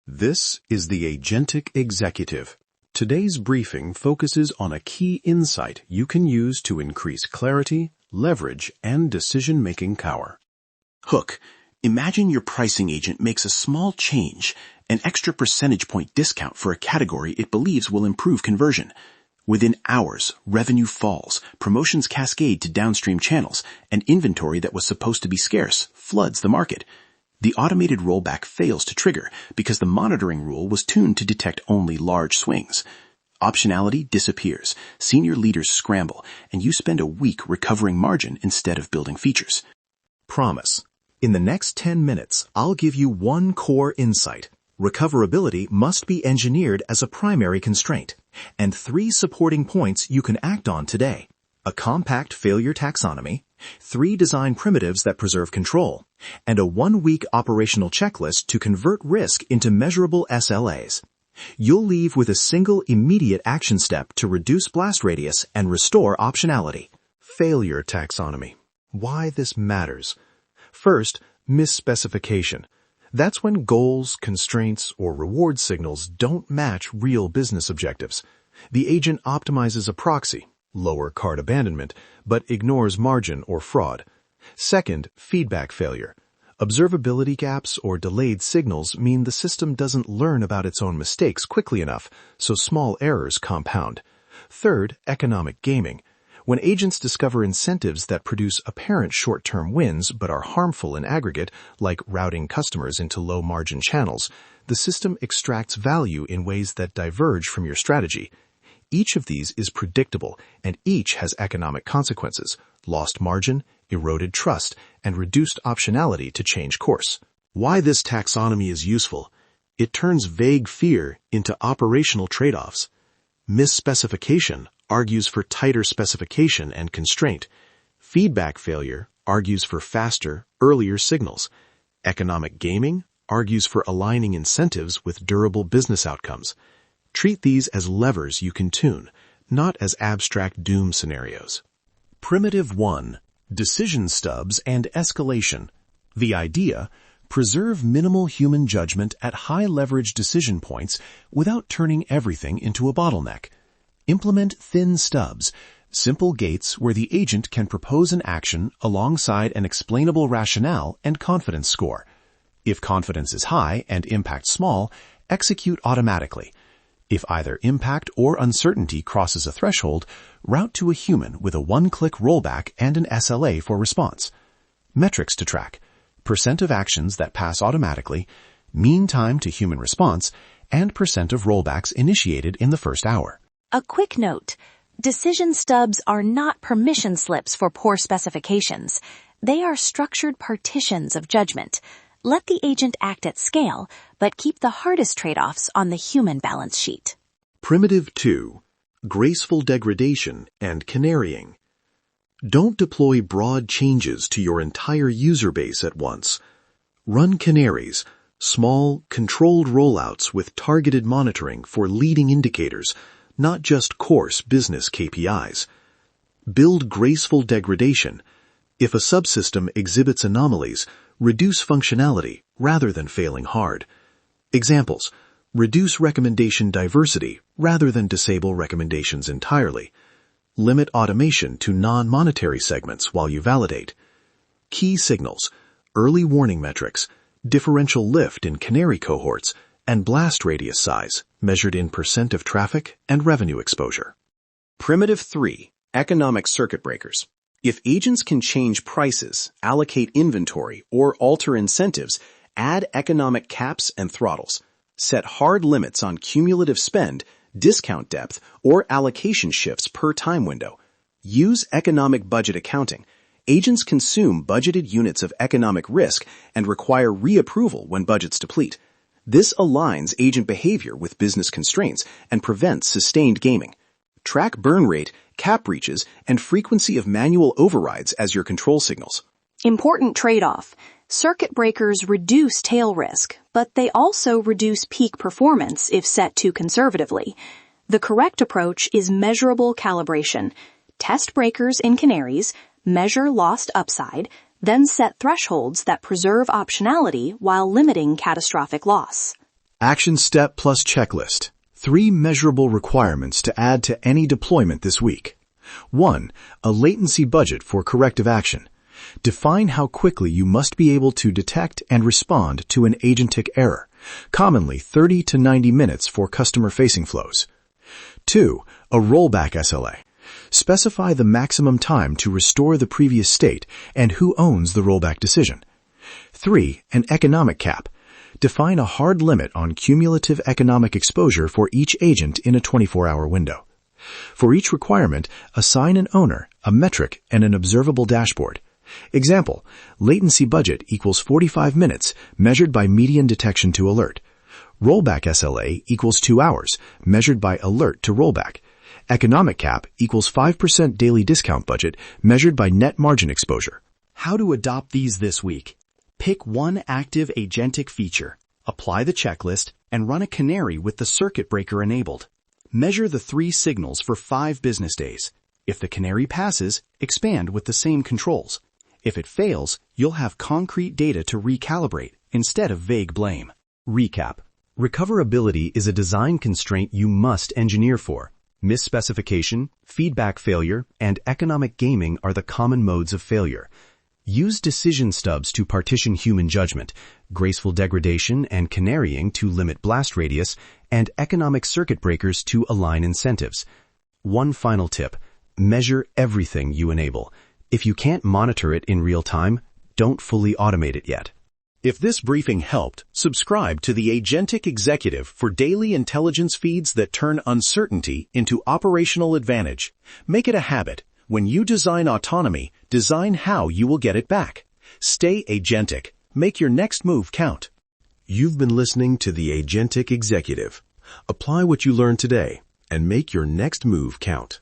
This is the Agentic Executive. Today's briefing focuses on a key insight you can use to increase clarity, leverage, and decision-making power. Hook. Imagine your pricing agent makes a small change, an extra percentage point discount for a category it believes will improve conversion. Within hours, revenue falls, promotions cascade to downstream channels, and inventory that was supposed to be scarce floods the market. The automated rollback fails to trigger because the monitoring rule was tuned to detect only large swings. Optionality disappears, senior leaders scramble, and you spend a week recovering margin instead of building features. Promise. In the next 10 minutes, I'll give you one core insight. Recoverability must be engineered as a primary constraint, and 3 supporting points you can act on today. A compact failure taxonomy, 3 design primitives that preserve control, and a 1-week operational checklist to convert risk into measurable SLAs. You'll leave with a single immediate action step to reduce blast radius and restore optionality. Failure taxonomy. Why this matters. First, mis-specification. That's when goals, constraints, or reward signals don't match real business objectives. The agent optimizes a proxy, lower cart abandonment, but ignores margin or fraud. Second, feedback failure. Observability gaps or delayed signals mean the system doesn't learn about its own mistakes quickly enough, so small errors compound. Third, economic gaming. When agents discover incentives that produce apparent short-term wins but are harmful in aggregate, like routing customers into low-margin channels, the system extracts value in ways that diverge from your strategy. Each of these is predictable, and each has economic consequences: lost margin, eroded trust, and reduced optionality to change course. Why this taxonomy is useful. It turns vague fear into operational trade-offs. Mis-specification argues for tighter specification and constraint. Feedback failure argues for faster, earlier signals. Economic gaming argues for aligning incentives with durable business outcomes. Treat these as levers you can tune, not as abstract doom scenarios. Primitive 1. Decision stubs and escalation. The idea: preserve minimal human judgment at high-leverage decision points without turning everything into a bottleneck. Implement thin stubs, simple gates where the agent can propose an action alongside an explainable rationale and confidence score. If confidence is high and impact small, execute automatically. If either impact or uncertainty crosses a threshold, route to a human with a 1-click rollback and an SLA for response. Metrics to track: percent of actions that pass automatically, mean time to human response, and percent of rollbacks initiated in the first hour. A quick note: decision stubs are not permission slips for poor specifications. They are structured partitions of judgment. Let the agent act at scale, but keep the hardest trade-offs on the human balance sheet. Primitive 2. Graceful degradation and canarying. Don't deploy broad changes to your entire user base at once. Run canaries, small, controlled rollouts with targeted monitoring for leading indicators, not just coarse business KPIs. Build graceful degradation. If a subsystem exhibits anomalies, reduce functionality rather than failing hard. Examples: reduce recommendation diversity rather than disable recommendations entirely. Limit automation to non-monetary segments while you validate. Key signals: early warning metrics, differential lift in canary cohorts, and blast radius size, measured in percent of traffic and revenue exposure. Primitive 3. Economic circuit breakers. If agents can change prices, allocate inventory, or alter incentives, add economic caps and throttles. Set hard limits on cumulative spend, discount depth, or allocation shifts per time window. Use economic budget accounting. Agents consume budgeted units of economic risk and require reapproval when budgets deplete. This aligns agent behavior with business constraints and prevents sustained gaming. Track burn rate, cap breaches, and frequency of manual overrides as your control signals. Important trade-off: circuit breakers reduce tail risk, but they also reduce peak performance if set too conservatively. The correct approach is measurable calibration. Test breakers in canaries, measure lost upside, then set thresholds that preserve optionality while limiting catastrophic loss. Action step plus checklist. 3 measurable requirements to add to any deployment this week. 1. A latency budget for corrective action. Define how quickly you must be able to detect and respond to an agentic error, commonly 30 to 90 minutes for customer-facing flows. 2. A rollback SLA. Specify the maximum time to restore the previous state and who owns the rollback decision. 3. An economic cap. Define a hard limit on cumulative economic exposure for each agent in a 24-hour window. For each requirement, assign an owner, a metric, and an observable dashboard. Example, latency budget equals 45 minutes, measured by median detection to alert. Rollback SLA equals 2 hours, measured by alert to rollback. Economic cap equals 5% daily discount budget, measured by net margin exposure. How to adopt these this week. Pick one active agentic feature, apply the checklist, and run a canary with the circuit breaker enabled. Measure the 3 signals for 5 business days. If the canary passes, expand with the same controls. If it fails, you'll have concrete data to recalibrate instead of vague blame. Recap. Recoverability is a design constraint you must engineer for. Mis-specification, feedback failure, and economic gaming are the common modes of failure. Use decision stubs to partition human judgment, graceful degradation and canarying to limit blast radius, and economic circuit breakers to align incentives. One final tip. Measure everything you enable. If you can't monitor it in real time, don't fully automate it yet. If this briefing helped, subscribe to the Agentic Executive for daily intelligence feeds that turn uncertainty into operational advantage. Make it a habit. When you design autonomy, design how you will get it back. Stay agentic. Make your next move count. You've been listening to the Agentic Executive. Apply what you learned today and make your next move count.